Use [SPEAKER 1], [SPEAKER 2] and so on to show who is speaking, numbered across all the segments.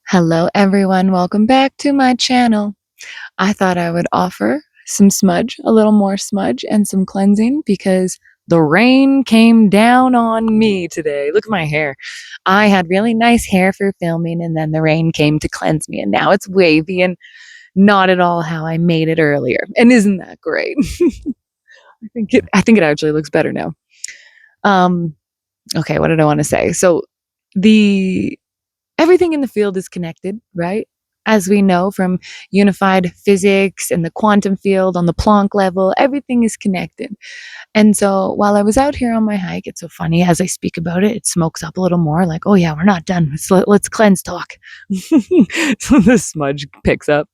[SPEAKER 1] Hello, everyone. Welcome back to my channel. I thought I would offer some smudge, a little more smudge, and some cleansing because the rain came down on me today. Look at my hair. I had really nice hair for filming, and then the rain came to cleanse me, and now it's wavy and not at all how I made it earlier. And isn't that great? I think it actually looks better now. Um, okay, what did I want to say? So the everything in the field is connected, right? As we know from unified physics and the quantum field on the Planck level, everything is connected. And so while I was out here on my hike, it's so funny as I speak about it, it smokes up a little more like, oh yeah, we're not done. Let's cleanse talk. So the smudge picks up.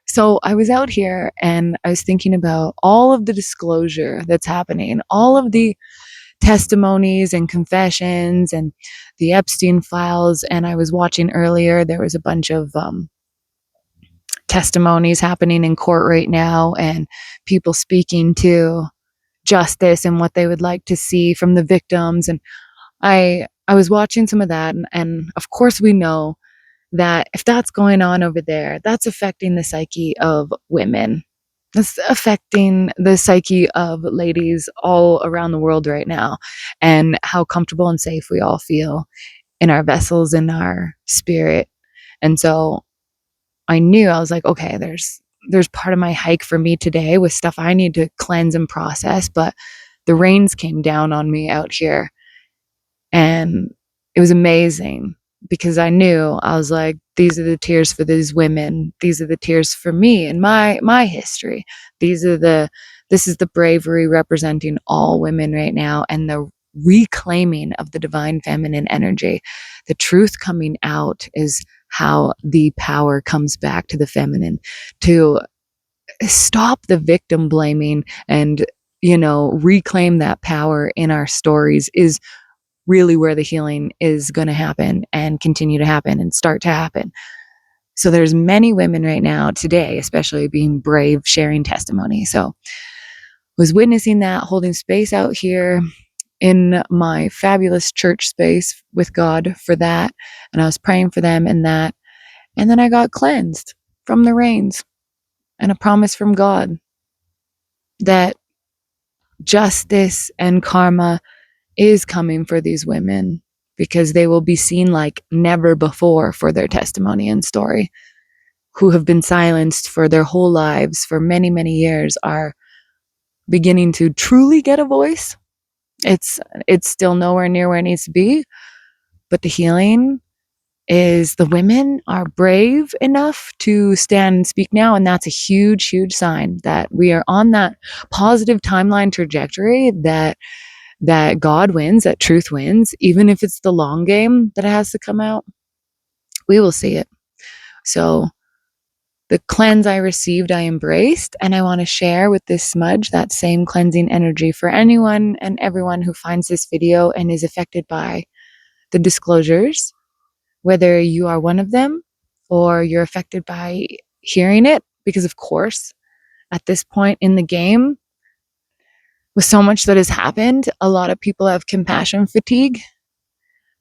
[SPEAKER 1] So I was out here and I was thinking about all of the disclosure that's happening, all of the testimonies and confessions and the Epstein files. And I was watching earlier, there was a bunch of testimonies happening in court right now and people speaking to justice and what they would like to see from the victims. And I was watching some of that. And of course, we know that if that's going on over there, that's affecting the psyche of women. That's affecting the psyche of ladies all around the world right now, and how comfortable and safe we all feel in our vessels, in our spirit. And so I knew, I was like, okay, there's part of my hike for me today with stuff I need to cleanse and process. But the rains came down on me out here, and it was amazing because I knew, I was like, these are the tears for these women. These are the tears for me and my history. This is the bravery representing all women right now, and the reclaiming of the divine feminine energy. The truth coming out is how the power comes back to the feminine, to stop the victim blaming and, reclaim that power in our stories is really where the healing is going to happen and continue to happen and start to happen. So there's many women right now today, especially being brave, sharing testimony. So was witnessing that, holding space out here in my fabulous church space with God for that. And I was praying for them in that. And then I got cleansed from the rains, and a promise from God that justice and karma is coming for these women, because they will be seen like never before for their testimony and story. Who have been silenced for their whole lives for many, many years are beginning to truly get a voice. It's still nowhere near where it needs to be, but the healing is, the women are brave enough to stand and speak now, and that's a huge, huge sign that we are on that positive timeline trajectory, that God wins, that truth wins, even if it's the long game that it has to come out. We will see it. So the cleanse I received, I embraced, and I want to share with this smudge that same cleansing energy for anyone and everyone who finds this video and is affected by the disclosures, whether you are one of them or you're affected by hearing it, because of course, at this point in the game, with so much that has happened, a lot of people have compassion fatigue.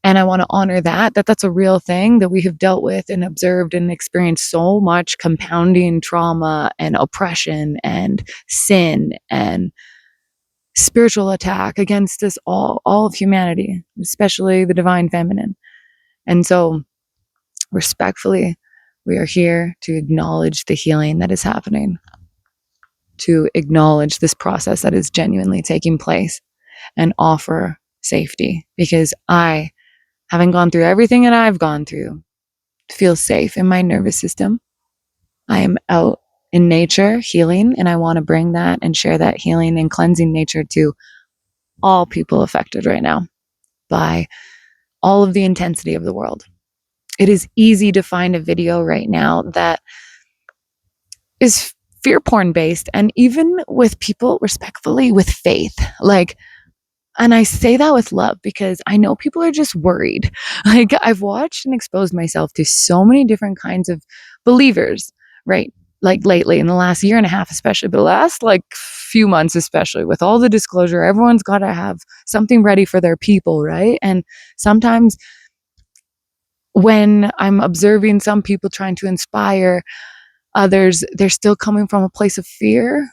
[SPEAKER 1] And I want to honor that's a real thing that we have dealt with and observed and experienced so much compounding trauma and oppression and sin and spiritual attack against us all of humanity, especially the divine feminine. And so, respectfully, we are here to acknowledge the healing that is happening, to acknowledge this process that is genuinely taking place, and offer safety, because having gone through everything that I've gone through, feel safe in my nervous system. I am out in nature healing, and I want to bring that and share that healing and cleansing nature to all people affected right now by all of the intensity of the world. It is easy to find a video right now that is fear porn based, and even with people respectfully with faith, and I say that with love because I know people are just worried. Like, I've watched and exposed myself to so many different kinds of believers, right? Like lately, in the last year and a half, especially, but the last few months, especially with all the disclosure, everyone's got to have something ready for their people, right? And sometimes when I'm observing some people trying to inspire others, they're still coming from a place of fear.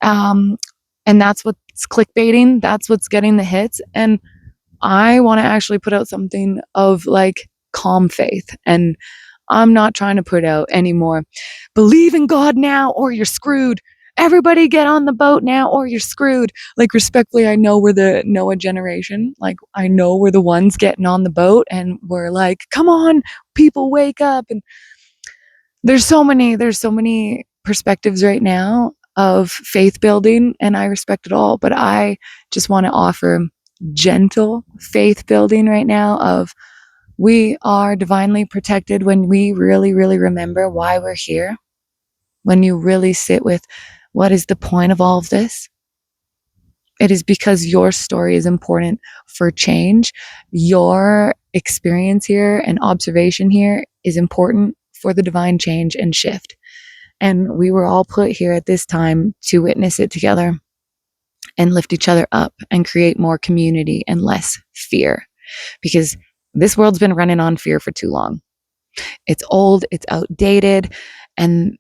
[SPEAKER 1] Um, and that's what's clickbaiting. That's what's getting the hits. And I want to actually put out something of like calm faith. And I'm not trying to put out anymore. Believe in God now or you're screwed. Everybody get on the boat now or you're screwed. Like, respectfully, I know we're the Noah generation. Like, I know we're the ones getting on the boat and we're like, come on, people, wake up. And there's so many perspectives right now of faith building, and I respect it all. But I just want to offer gentle faith building right now of we are divinely protected when we really, really remember why we're here. When you really sit with what is the point of all of this? It is because your story is important for change. Your experience here and observation here is important for the divine change and shift. And we were all put here at this time to witness it together and lift each other up and create more community and less fear. Because this world's been running on fear for too long. It's old, it's outdated, and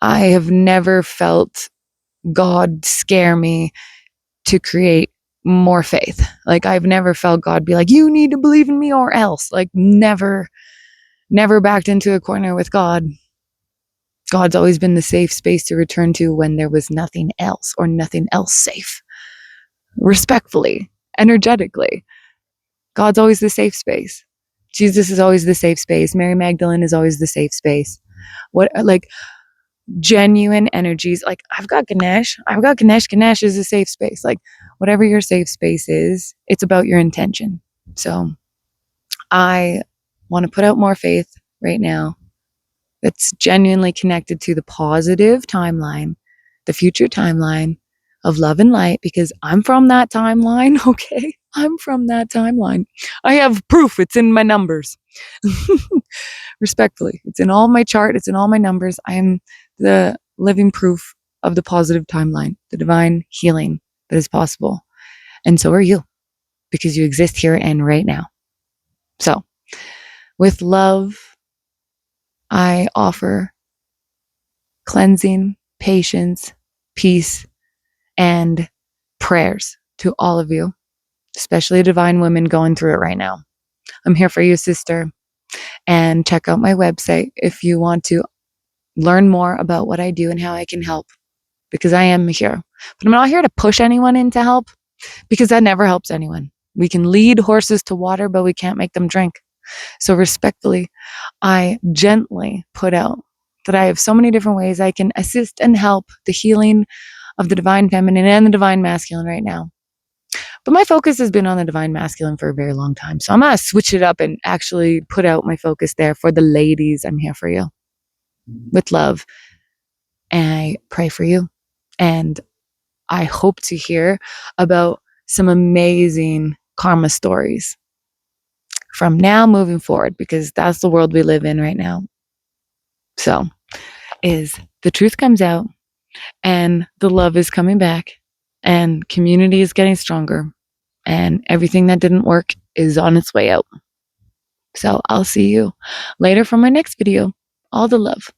[SPEAKER 1] I have never felt God scare me to create more faith. Like, I've never felt God be like, you need to believe in me or else. Like, never backed into a corner with God. God's always been the safe space to return to when there was nothing else or nothing else safe. Respectfully, energetically, God's always the safe space. Jesus is always the safe space. Mary Magdalene is always the safe space. What, like, genuine energies, like, I've got Ganesh. Ganesh is a safe space. Like, whatever your safe space is, it's about your intention. So I want to put out more faith right now that's genuinely connected to the positive timeline, the future timeline of love and light, because I'm from that timeline. Okay, I'm from that timeline. I have proof. It's in my numbers. Respectfully, it's in all my chart, it's in all my numbers. I am the living proof of the positive timeline, the divine healing that is possible. And so are you, because you exist here and right now. So, with love, I offer cleansing, patience, peace, and prayers to all of you, especially divine women going through it right now. I'm here for you, sister. And check out my website if you want to learn more about what I do and how I can help, because I am here. But I'm not here to push anyone into help, because that never helps anyone. We can lead horses to water, but we can't make them drink. So respectfully, I gently put out that I have so many different ways I can assist and help the healing of the divine feminine and the divine masculine right now. But my focus has been on the divine masculine for a very long time. So I'm going to switch it up and actually put out my focus there for the ladies. I'm here for you with love. And I pray for you. And I hope to hear about some amazing karma stories from now moving forward, because that's the world we live in right now. So, is the truth comes out and the love is coming back and community is getting stronger and everything that didn't work is on its way out. So, I'll see you later for my next video. All the love.